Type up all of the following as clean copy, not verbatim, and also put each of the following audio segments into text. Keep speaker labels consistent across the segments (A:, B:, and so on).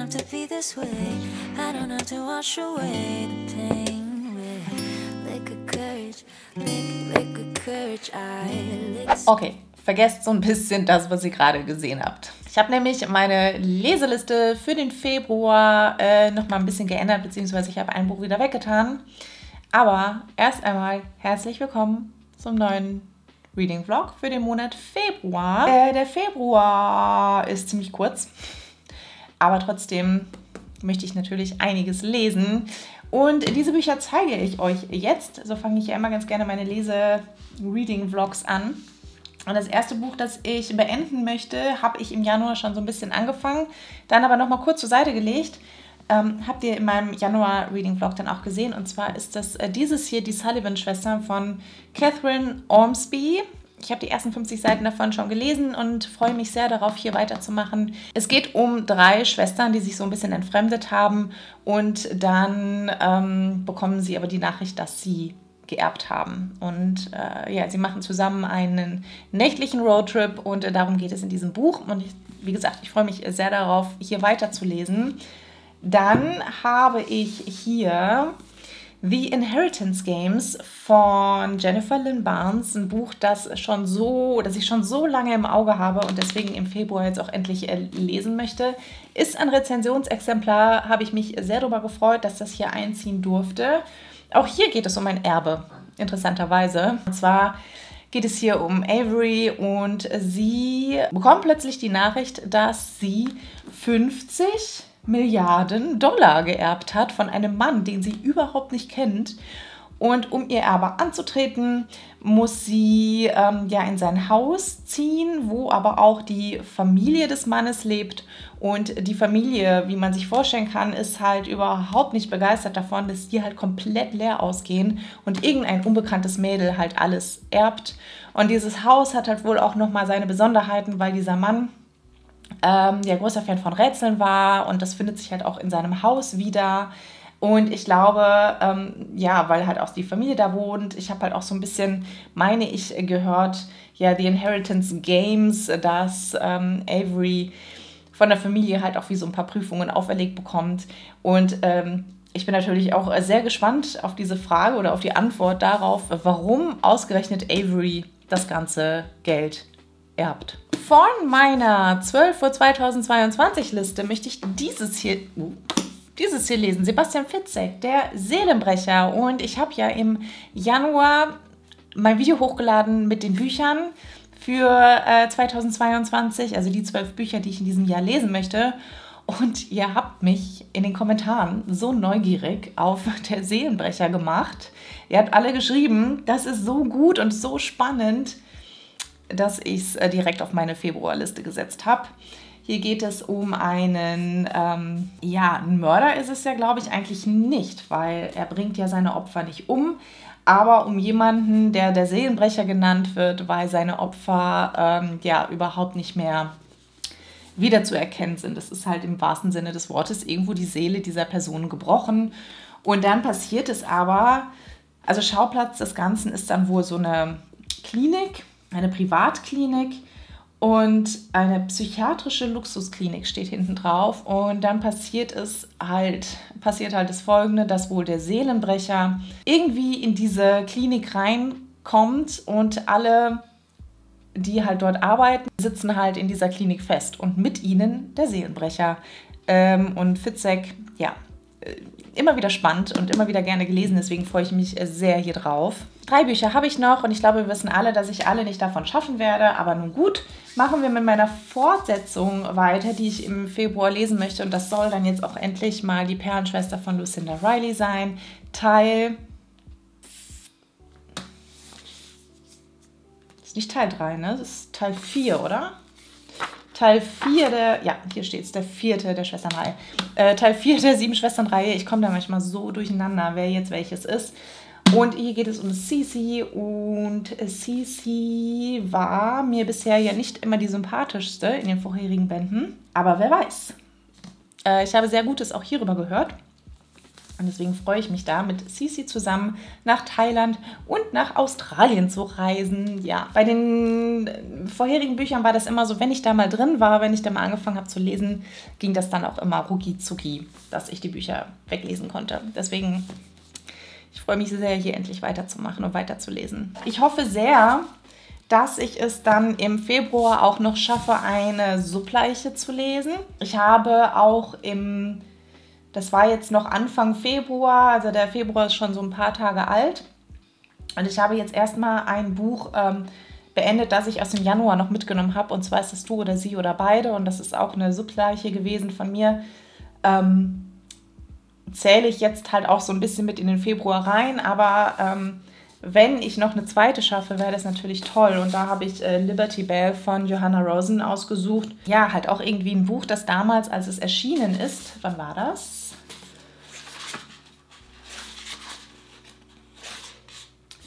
A: have to be this way. I don't have to wash away the pain with liquid courage, liquid courage.
B: Okay, vergesst so ein bisschen das, was ihr gerade gesehen habt. Ich habe nämlich meine Leseliste für den Februar noch mal ein bisschen geändert, beziehungsweise ich habe ein Buch wieder weggetan. Aber erst einmal herzlich willkommen zum neuen Reading Vlog für den Monat Februar. Der Februar ist ziemlich kurz, aber trotzdem möchte ich natürlich einiges lesen. Und diese Bücher zeige ich euch jetzt. So fange ich ja immer ganz gerne meine Lese-Reading-Vlogs an. Und das erste Buch, das ich beenden möchte, habe ich im Januar schon so ein bisschen angefangen, dann aber noch mal kurz zur Seite gelegt. Habt ihr in meinem Januar-Reading-Vlog dann auch gesehen. Und zwar ist das dieses hier, die Sullivan-Schwestern von Catherine Ormsby. Ich habe die ersten 50 Seiten davon schon gelesen und freue mich sehr darauf, hier weiterzumachen. Es geht um 3 Schwestern, die sich so ein bisschen entfremdet haben. Und dann bekommen sie aber die Nachricht, dass sie geerbt haben. Und ja, sie machen zusammen einen nächtlichen Roadtrip und darum geht es in diesem Buch. Und wie gesagt, ich freue mich sehr darauf, hier weiterzulesen. Dann habe ich hier The Inheritance Games von Jennifer Lynn Barnes, ein Buch, das ich schon so lange im Auge habe und deswegen im Februar jetzt auch endlich lesen möchte. Ist ein Rezensionsexemplar, habe ich mich sehr darüber gefreut, dass das hier einziehen durfte. Auch hier geht es um ein Erbe, interessanterweise. Und zwar geht es hier um Avery und sie bekommt plötzlich die Nachricht, dass sie 50 Milliarden Dollar geerbt hat von einem Mann, den sie überhaupt nicht kennt. Und um ihr Erbe anzutreten, muss sie ja in sein Haus ziehen, wo aber auch die Familie des Mannes lebt. Und die Familie, wie man sich vorstellen kann, ist halt überhaupt nicht begeistert davon, dass die halt komplett leer ausgehen und irgendein unbekanntes Mädel halt alles erbt. Und dieses Haus hat halt wohl auch nochmal seine Besonderheiten, weil dieser Mann der großer Fan von Rätseln war und das findet sich halt auch in seinem Haus wieder. Und ich glaube, ja, weil halt auch die Familie da wohnt, ich habe halt auch so ein bisschen, meine ich, gehört, ja, The Inheritance Games, dass Avery von der Familie halt auch wie so ein paar Prüfungen auferlegt bekommt. Und ich bin natürlich auch sehr gespannt auf diese Frage oder auf die Antwort darauf, warum ausgerechnet Avery das ganze Geld erbt. Von meiner 12 vor 2022 Liste möchte ich dieses hier lesen. Sebastian Fitzek, der Seelenbrecher. Und ich habe ja im Januar mein Video hochgeladen mit den Büchern für 2022, also die 12 Bücher, die ich in diesem Jahr lesen möchte. Und ihr habt mich in den Kommentaren so neugierig auf der Seelenbrecher gemacht. Ihr habt alle geschrieben, das ist so gut und so spannend, dass ich es direkt auf meine Februarliste gesetzt habe. Hier geht es um einen, ja, ein Mörder ist es ja, glaube ich, eigentlich nicht, weil er bringt ja seine Opfer nicht um, aber um jemanden, der Seelenbrecher genannt wird, weil seine Opfer ja überhaupt nicht mehr wiederzuerkennen sind. Das ist halt im wahrsten Sinne des Wortes irgendwo die Seele dieser Person gebrochen. Und dann passiert es aber, also Schauplatz des Ganzen ist dann wohl so eine Klinik, eine Privatklinik und eine psychiatrische Luxusklinik steht hinten drauf. Und dann passiert halt das Folgende, dass wohl der Seelenbrecher irgendwie in diese Klinik reinkommt und alle, die halt dort arbeiten, sitzen halt in dieser Klinik fest und mit ihnen der Seelenbrecher. Und Fitzek, ja, immer wieder spannend und immer wieder gerne gelesen, deswegen freue ich mich sehr hier drauf. 3 Bücher habe ich noch und ich glaube, wir wissen alle, dass ich alle nicht davon schaffen werde, aber nun gut, machen wir mit meiner Fortsetzung weiter, die ich im Februar lesen möchte und das soll dann jetzt auch endlich mal die Perlenschwester von Lucinda Riley sein, Teil... Das ist nicht Teil 3, ne? Das ist Teil 4, oder? Teil 4 ja, hier steht es, der 4. der Schwesternreihe. Teil 4 der 7 Schwesternreihe. Ich komme da manchmal so durcheinander, wer jetzt welches ist. Und hier geht es um Cece und Cece war mir bisher ja nicht immer die sympathischste in den vorherigen Bänden. Aber wer weiß. Ich habe sehr Gutes auch hierüber gehört. Und deswegen freue ich mich da, mit Cici zusammen nach Thailand und nach Australien zu reisen. Ja, bei den vorherigen Büchern war das immer so, wenn ich da mal drin war, wenn ich da mal angefangen habe zu lesen, ging das dann auch immer rucki zucki, dass ich die Bücher weglesen konnte. Deswegen, ich freue mich sehr, hier endlich weiterzumachen und weiterzulesen. Ich hoffe sehr, dass ich es dann im Februar auch noch schaffe, eine Suppleiche zu lesen. Ich habe auch das war jetzt noch Anfang Februar, also der Februar ist schon so ein paar Tage alt. Und ich habe jetzt erstmal ein Buch beendet, das ich aus dem Januar noch mitgenommen habe. Und zwar ist es Du oder Sie oder beide. Und das ist auch eine Suppleiche gewesen von mir. Zähle ich jetzt halt auch so ein bisschen mit in den Februar rein. Aber wenn ich noch eine zweite schaffe, wäre das natürlich toll. Und da habe ich Liberty Bell von Johanna Rosen ausgesucht. Ja, halt auch irgendwie ein Buch, das damals, als es erschienen ist, wann war das?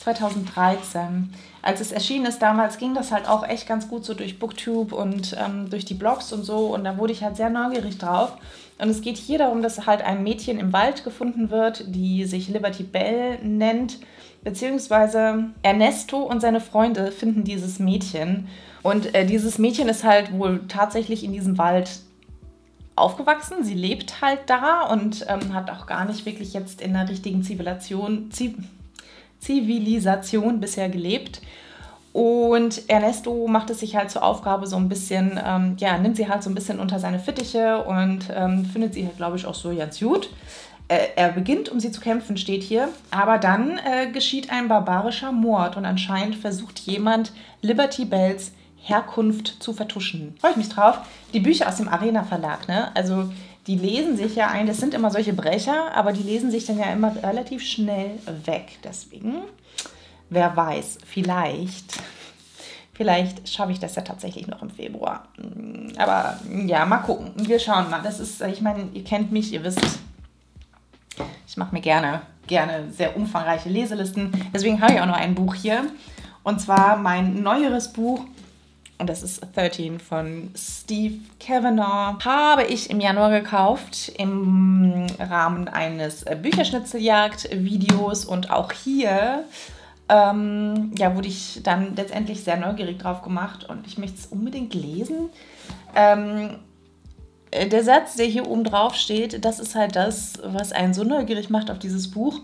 B: 2013. Als es erschienen ist damals, ging das halt auch echt ganz gut so durch Booktube und durch die Blogs und so. Und da wurde ich halt sehr neugierig drauf. Und es geht hier darum, dass halt ein Mädchen im Wald gefunden wird, die sich Liberty Bell nennt. Beziehungsweise Ernesto und seine Freunde finden dieses Mädchen. Und dieses Mädchen ist halt wohl tatsächlich in diesem Wald aufgewachsen. Sie lebt halt da und hat auch gar nicht wirklich jetzt in der richtigen Zivilisation bisher gelebt. Und Ernesto macht es sich halt zur Aufgabe so ein bisschen, nimmt sie halt so ein bisschen unter seine Fittiche und findet sie halt, glaube ich, auch so ganz gut. Er beginnt, um sie zu kämpfen, steht hier. Aber dann geschieht ein barbarischer Mord und anscheinend versucht jemand, Liberty Bells Herkunft zu vertuschen. Freue ich mich drauf. Die Bücher aus dem Arena Verlag, ne? Also die lesen sich ja ein, das sind immer solche Brecher, aber die lesen sich dann ja immer relativ schnell weg. Deswegen, wer weiß, vielleicht schaffe ich das ja tatsächlich noch im Februar. Aber ja, mal gucken. Wir schauen mal. Das ist, ich meine, ihr kennt mich, ihr wisst, ich mache mir gerne sehr umfangreiche Leselisten. Deswegen habe ich auch noch ein Buch hier. Und zwar mein neueres Buch. Und das ist 13 von Steve Kavanagh. Habe ich im Januar gekauft im Rahmen eines Bücherschnitzeljagd-Videos. Und auch hier wurde ich dann letztendlich sehr neugierig drauf gemacht. Und ich möchte es unbedingt lesen. Der Satz, der hier oben drauf steht, das ist halt das, was einen so neugierig macht auf dieses Buch.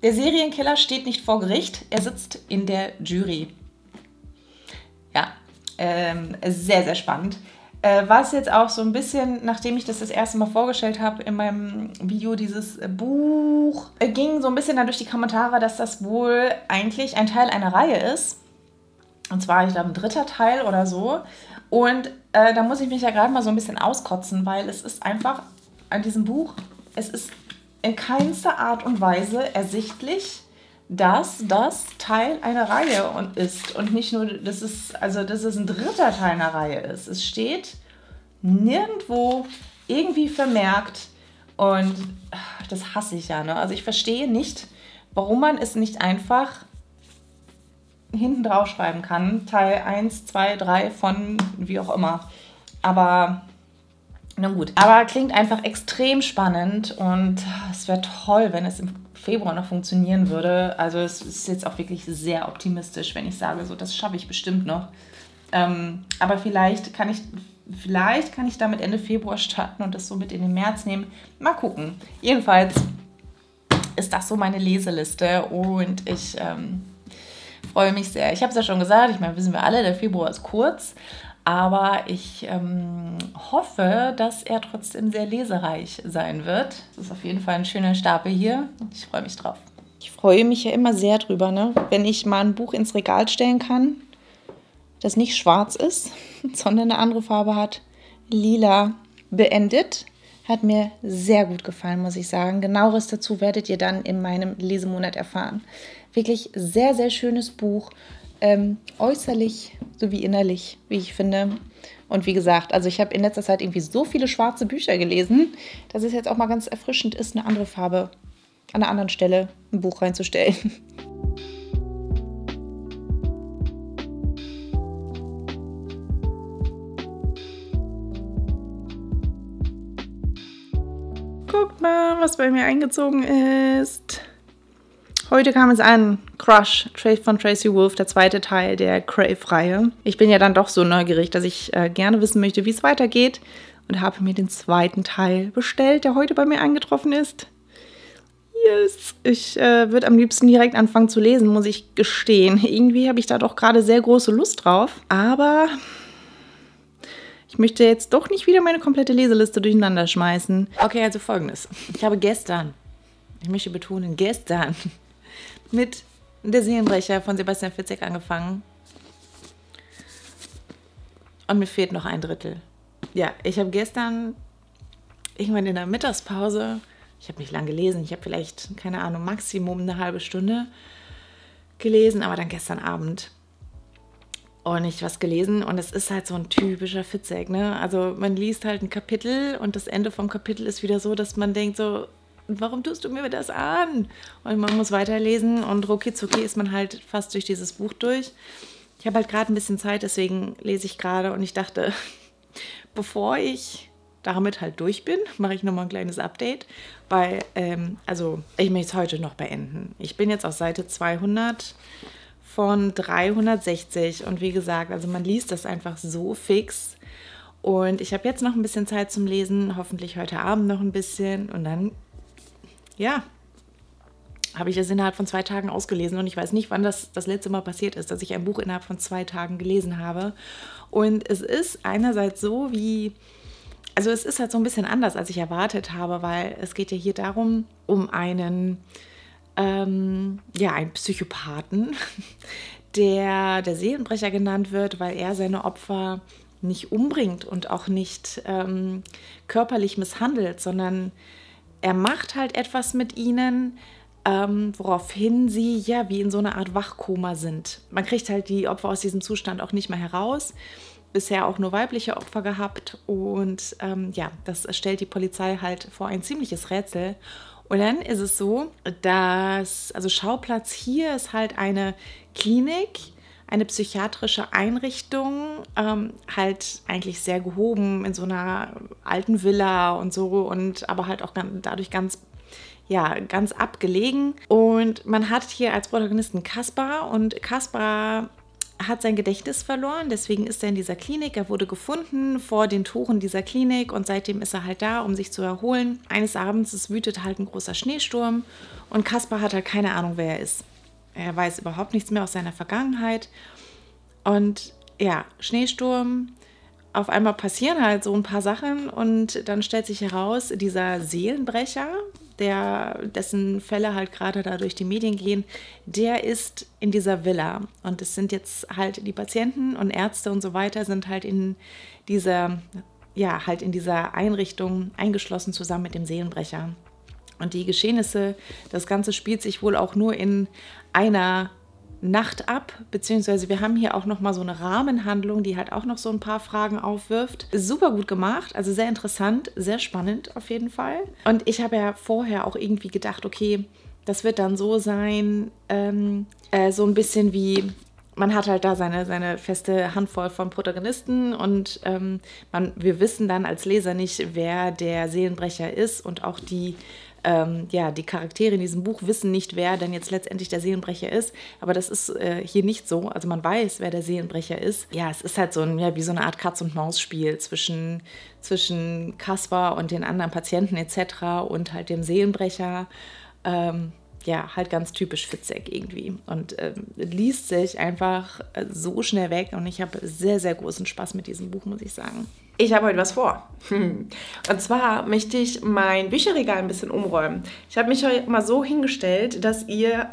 B: Der Serienkiller steht nicht vor Gericht, er sitzt in der Jury. Ja, sehr, sehr spannend. Was jetzt auch so ein bisschen, nachdem ich das erste Mal vorgestellt habe in meinem Video, dieses Buch, ging so ein bisschen dann durch die Kommentare, dass das wohl eigentlich ein Teil einer Reihe ist. Und zwar, ich glaube, ein 3. Teil oder so. Und da muss ich mich ja gerade mal so ein bisschen auskotzen, weil es ist einfach an diesem Buch, es ist in keinster Art und Weise ersichtlich, dass das Teil einer Reihe ist. Und nicht nur, dass es ein 3. Teil einer Reihe ist. Es steht nirgendwo irgendwie vermerkt und das hasse ich ja, ne? Also ich verstehe nicht, warum man es nicht einfach hinten drauf schreiben kann, Teil 1, 2, 3 von wie auch immer. Aber, na gut. Aber klingt einfach extrem spannend und es wäre toll, wenn es im Februar noch funktionieren würde. Also es ist jetzt auch wirklich sehr optimistisch, wenn ich sage, so, das schaffe ich bestimmt noch. Aber vielleicht kann ich damit Ende Februar starten und das so mit in den März nehmen. Mal gucken. Jedenfalls ist das so meine Leseliste und ich freue mich sehr. Ich habe es ja schon gesagt, ich meine, wissen wir alle, der Februar ist kurz, aber ich hoffe, dass er trotzdem sehr lesereich sein wird. Das ist auf jeden Fall ein schöner Stapel hier. Ich freue mich drauf. Ich freue mich ja immer sehr drüber, ne? Wenn ich mal ein Buch ins Regal stellen kann, das nicht schwarz ist, sondern eine andere Farbe hat. Lila beendet. Hat mir sehr gut gefallen, muss ich sagen. Genaueres dazu werdet ihr dann in meinem Lesemonat erfahren. Wirklich sehr, sehr schönes Buch. Äußerlich sowie innerlich, wie ich finde. Und wie gesagt, also ich habe in letzter Zeit irgendwie so viele schwarze Bücher gelesen, dass es jetzt auch mal ganz erfrischend ist, eine andere Farbe an einer anderen Stelle ein Buch reinzustellen.
C: Guckt mal, was bei mir eingezogen ist. Heute kam es an. Crush von Tracy Wolff, der zweite Teil der Crave-Reihe. Ich bin ja dann doch so neugierig, dass ich gerne wissen möchte, wie es weitergeht. Und habe mir den zweiten Teil bestellt, der heute bei mir eingetroffen ist. Yes. Ich würde am liebsten direkt anfangen zu lesen, muss ich gestehen. Irgendwie habe ich da doch gerade sehr große Lust drauf. Aber ich möchte jetzt doch nicht wieder meine komplette Leseliste durcheinander schmeißen. Okay, also Folgendes. Ich habe gestern, ich möchte betonen, gestern mit Der Seelenbrecher von Sebastian Fitzek angefangen. Und mir fehlt noch ein Drittel. Ja, ich habe gestern irgendwann in der Mittagspause, ich habe nicht lang gelesen, ich habe vielleicht, keine Ahnung, Maximum eine halbe Stunde gelesen, aber dann gestern Abend und ich was gelesen und es ist halt so ein typischer Fitzek, ne? Also man liest halt ein Kapitel und das Ende vom Kapitel ist wieder so, dass man denkt so, warum tust du mir das an? Und man muss weiterlesen und rucki-zucki ist man halt fast durch dieses Buch durch. Ich habe halt gerade ein bisschen Zeit, deswegen lese ich gerade und ich dachte, bevor ich damit halt durch bin, mache ich nochmal ein kleines Update, weil, also ich möchte es heute noch beenden. Ich bin jetzt auf Seite 200 von 360 und wie gesagt, also man liest das einfach so fix und ich habe jetzt noch ein bisschen Zeit zum Lesen, hoffentlich heute Abend noch ein bisschen und dann, ja, habe ich es innerhalb von 2 Tagen ausgelesen und ich weiß nicht, wann das letzte Mal passiert ist, dass ich ein Buch innerhalb von 2 Tagen gelesen habe. Und es ist einerseits so wie, also es ist halt so ein bisschen anders, als ich erwartet habe, weil es geht ja hier darum, um einen, einen Psychopathen, der Seelenbrecher genannt wird, weil er seine Opfer nicht umbringt und auch nicht körperlich misshandelt, sondern er macht halt etwas mit ihnen, woraufhin sie ja wie in so einer Art Wachkoma sind. Man kriegt halt die Opfer aus diesem Zustand auch nicht mehr heraus. Bisher auch nur weibliche Opfer gehabt und das stellt die Polizei halt vor ein ziemliches Rätsel. Und dann ist es so, dass, also Schauplatz hier ist halt eine Klinik, eine psychiatrische Einrichtung, halt eigentlich sehr gehoben in so einer alten Villa und so und aber halt auch dadurch ganz abgelegen. Und man hat hier als Protagonisten Kaspar und Kaspar hat sein Gedächtnis verloren, deswegen ist er in dieser Klinik. Er wurde gefunden vor den Toren dieser Klinik und seitdem ist er halt da, um sich zu erholen. Eines Abends, es wütet halt ein großer Schneesturm und Kaspar hat halt keine Ahnung, wer er ist. Er weiß überhaupt nichts mehr aus seiner Vergangenheit und ja, Schneesturm, auf einmal passieren halt so ein paar Sachen und dann stellt sich heraus, dieser Seelenbrecher, dessen Fälle halt gerade da durch die Medien gehen, der ist in dieser Villa. Und es sind jetzt halt die Patienten und Ärzte und so weiter sind halt in dieser Einrichtung eingeschlossen zusammen mit dem Seelenbrecher. Und die Geschehnisse, das Ganze spielt sich wohl auch nur in einer Nacht ab, beziehungsweise wir haben hier auch nochmal so eine Rahmenhandlung, die halt auch noch so ein paar Fragen aufwirft. Super gut gemacht, also sehr interessant, sehr spannend auf jeden Fall. Und ich habe ja vorher auch irgendwie gedacht, okay, das wird dann so sein, so ein bisschen wie, man hat halt da seine feste Handvoll von Protagonisten und wir wissen dann als Leser nicht, wer der Seelenbrecher ist und auch die Charaktere in diesem Buch wissen nicht, wer denn jetzt letztendlich der Seelenbrecher ist. Aber das ist hier nicht so. Also man weiß, wer der Seelenbrecher ist. Ja, es ist halt so wie so eine Art Katz-und-Maus-Spiel zwischen Kaspar und den anderen Patienten etc. und halt dem Seelenbrecher. Halt ganz typisch Fitzek irgendwie. Und liest sich einfach so schnell weg. Und ich habe sehr, sehr großen Spaß mit diesem Buch, muss ich sagen.
D: Ich habe heute was vor. Und zwar möchte ich mein Bücherregal ein bisschen umräumen. Ich habe mich heute mal so hingestellt, dass ihr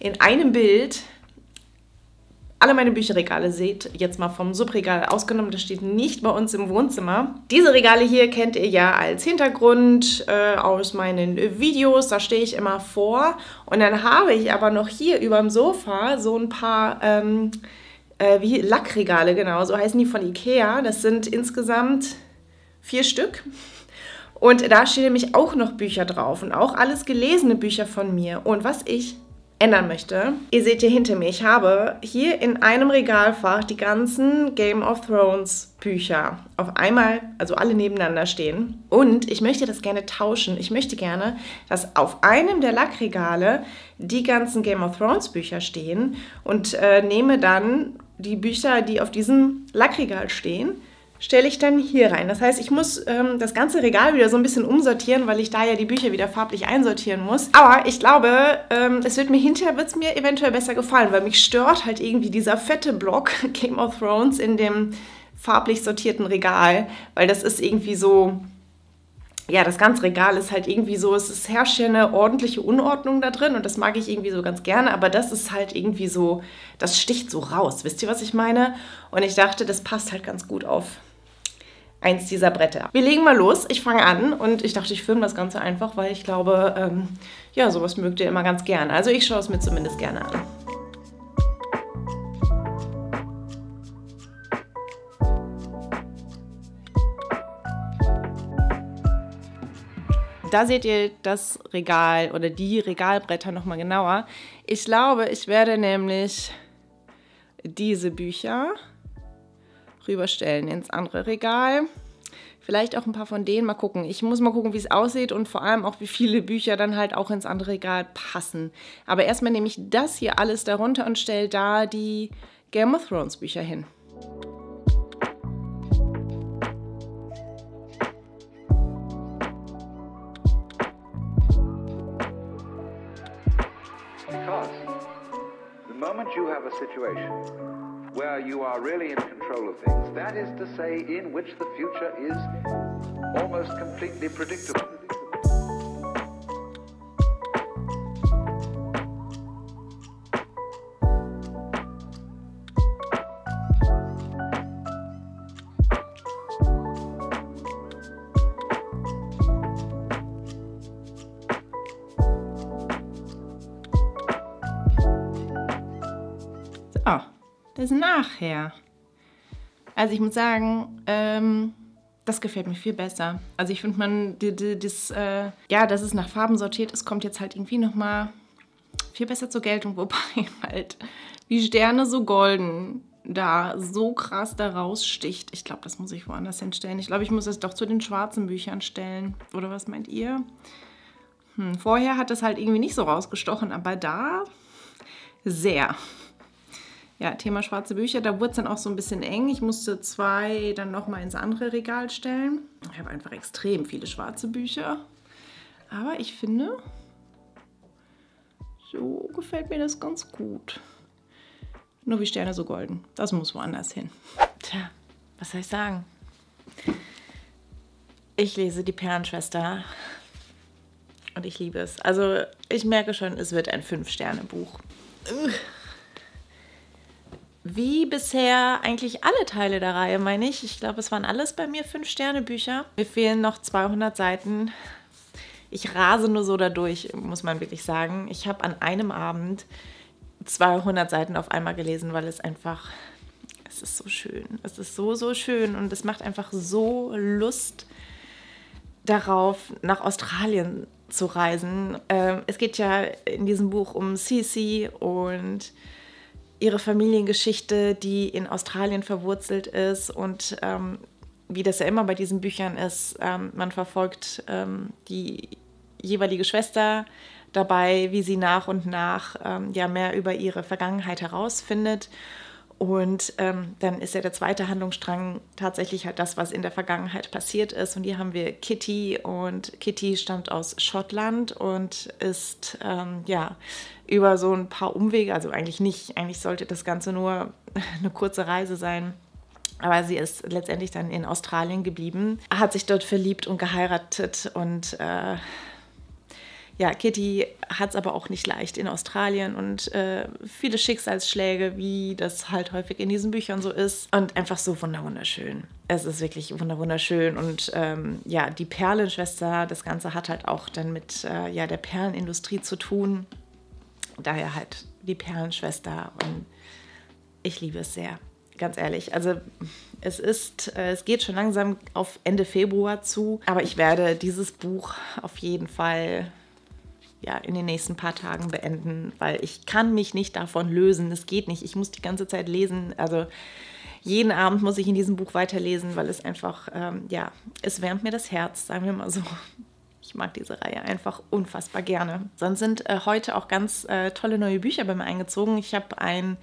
D: in einem Bild alle meine Bücherregale seht, jetzt mal vom Subregal ausgenommen, das steht nicht bei uns im Wohnzimmer. Diese Regale hier kennt ihr ja als Hintergrund aus meinen Videos, da stehe ich immer vor. Und dann habe ich aber noch hier über dem Sofa so ein paar wie Lackregale, genau, so heißen die von Ikea. Das sind insgesamt 4 Stück. Und da stehen nämlich auch noch Bücher drauf und auch alles gelesene Bücher von mir. Und was ich ändern möchte. Ihr seht hier hinter mir, ich habe hier in einem Regalfach die ganzen Game of Thrones Bücher auf einmal, also alle nebeneinander stehen. Und ich möchte das gerne tauschen. Ich möchte gerne, dass auf einem der Lackregale die ganzen Game of Thrones Bücher stehen und nehme dann die Bücher, die auf diesem Lackregal stehen, stelle ich dann hier rein. Das heißt, ich muss das ganze Regal wieder so ein bisschen umsortieren, weil ich da ja die Bücher wieder farblich einsortieren muss. Aber ich glaube, es wird mir hinterher eventuell besser gefallen, weil mich stört halt irgendwie dieser fette Block Game of Thrones in dem farblich sortierten Regal, weil das ist irgendwie so, ja, das ganze Regal ist halt irgendwie so, es herrscht ja eine ordentliche Unordnung da drin und das mag ich irgendwie so ganz gerne, aber das ist halt irgendwie so, das sticht so raus. Wisst ihr, was ich meine? Und ich dachte, das passt halt ganz gut auf eins dieser Bretter. Wir legen mal los. Ich fange an und ich dachte, ich filme das Ganze einfach, weil ich glaube, ja, sowas mögt ihr immer ganz gerne. Also ich schaue es mir zumindest gerne an. Da seht ihr das Regal oder die Regalbretter nochmal genauer. Ich glaube, ich werde nämlich diese Bücher rüberstellen ins andere Regal. Vielleicht auch ein paar von denen, mal gucken. Ich muss mal gucken, wie es aussieht und vor allem auch, wie viele Bücher dann halt auch ins andere Regal passen. Aber erstmal nehme ich das hier alles darunter und stelle da die Game of Thrones Bücher hin.
E: Because the moment you have a situation where you are really in control of things, that is to say, in which the future is almost completely predictable.
D: So, das nachher. Also ich muss sagen, das gefällt mir viel besser. Also ich finde, ja, dass es nach Farben sortiert ist, kommt jetzt halt irgendwie nochmal viel besser zur Geltung. Wobei halt die Sterne so golden da so krass da raussticht. Ich glaube, das muss ich woanders hinstellen. Ich glaube, ich muss es doch zu den schwarzen Büchern stellen. Oder was meint ihr? Vorher hat es halt irgendwie nicht so rausgestochen, aber da sehr. Ja, Thema schwarze Bücher, da wurde es dann auch so ein bisschen eng. Ich musste 2 dann nochmal ins andere Regal stellen. Ich habe einfach extrem viele schwarze Bücher. Aber ich finde, so gefällt mir das ganz gut. Nur wie Sterne so golden. Das muss woanders hin.
C: Tja, was soll ich sagen? Ich lese die Perlenschwester und ich liebe es. Also ich merke schon, es wird ein 5-Sterne-Buch. Wie bisher eigentlich alle Teile der Reihe, meine ich. Ich glaube, es waren alles bei mir 5-Sterne-Bücher. Mir fehlen noch 200 Seiten. Ich rase nur so dadurch, muss man wirklich sagen. Ich habe an einem Abend 200 Seiten auf einmal gelesen, weil es einfach, es ist so schön. Es ist so, so schön und es macht einfach so Lust darauf, nach Australien zu reisen. Es geht ja in diesem Buch um Cece und ihre Familiengeschichte, die in Australien verwurzelt ist und wie das ja immer bei diesen Büchern ist, man verfolgt die jeweilige Schwester dabei, wie sie nach und nach ja mehr über ihre Vergangenheit herausfindet. Und dann ist ja der zweite Handlungsstrang tatsächlich halt das, was in der Vergangenheit passiert ist. Und hier haben wir Kitty und Kitty stammt aus Schottland und ist ja über so ein paar Umwege, also eigentlich nicht, eigentlich sollte das Ganze nur eine kurze Reise sein. Aber sie ist letztendlich dann in Australien geblieben, hat sich dort verliebt und geheiratet und ja, Kitty hat es aber auch nicht leicht in Australien und viele Schicksalsschläge, wie das halt häufig in diesen Büchern so ist. Und einfach so wunderschön. Es ist wirklich wunderschön. Und ja, die Perlenschwester, das Ganze hat halt auch dann mit ja, der Perlenindustrie zu tun. Daher halt die Perlenschwester. Und ich liebe es sehr, ganz ehrlich. Also es geht schon langsam auf Ende Februar zu. Aber ich werde dieses Buch auf jeden Fall ja, in den nächsten paar Tagen beenden, weil ich kann mich nicht davon lösen. Das geht nicht. Ich muss die ganze Zeit lesen. Also jeden Abend muss ich in diesem Buch weiterlesen, weil es einfach, ja, es wärmt mir das Herz, sagen wir mal so. Ich mag diese Reihe einfach unfassbar gerne. Sonst sind heute auch ganz tolle neue Bücher bei mir eingezogen. Ich habe ein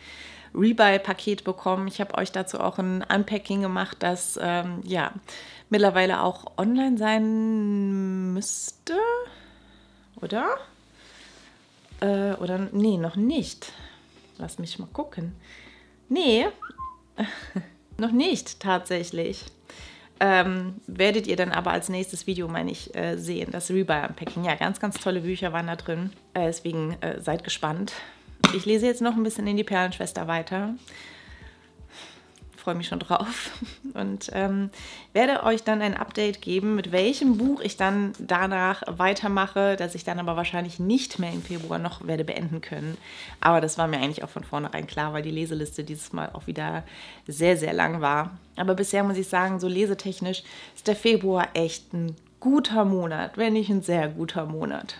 C: Rebuy-Paket bekommen. Ich habe euch dazu auch ein Unpacking gemacht, das ja mittlerweile auch online sein müsste. Oder? Oder nee, noch nicht. Lass mich mal gucken. Nee, noch nicht tatsächlich. Werdet ihr dann aber als nächstes Video, meine ich, sehen. Das Rebuy Unpacking. Ja, ganz, ganz tolle Bücher waren da drin. Deswegen seid gespannt. Ich lese jetzt noch ein bisschen in die Perlenschwester weiter. Freue mich schon drauf. Und werde euch dann ein Update geben, mit welchem Buch ich dann danach weitermache, das ich dann aber wahrscheinlich nicht mehr im Februar noch werde beenden können. Aber das war mir eigentlich auch von vornherein klar, weil die Leseliste dieses Mal auch wieder sehr, sehr lang war. Aber bisher muss ich sagen, so lesetechnisch ist der Februar echt ein guter Monat, wenn nicht ein sehr guter Monat.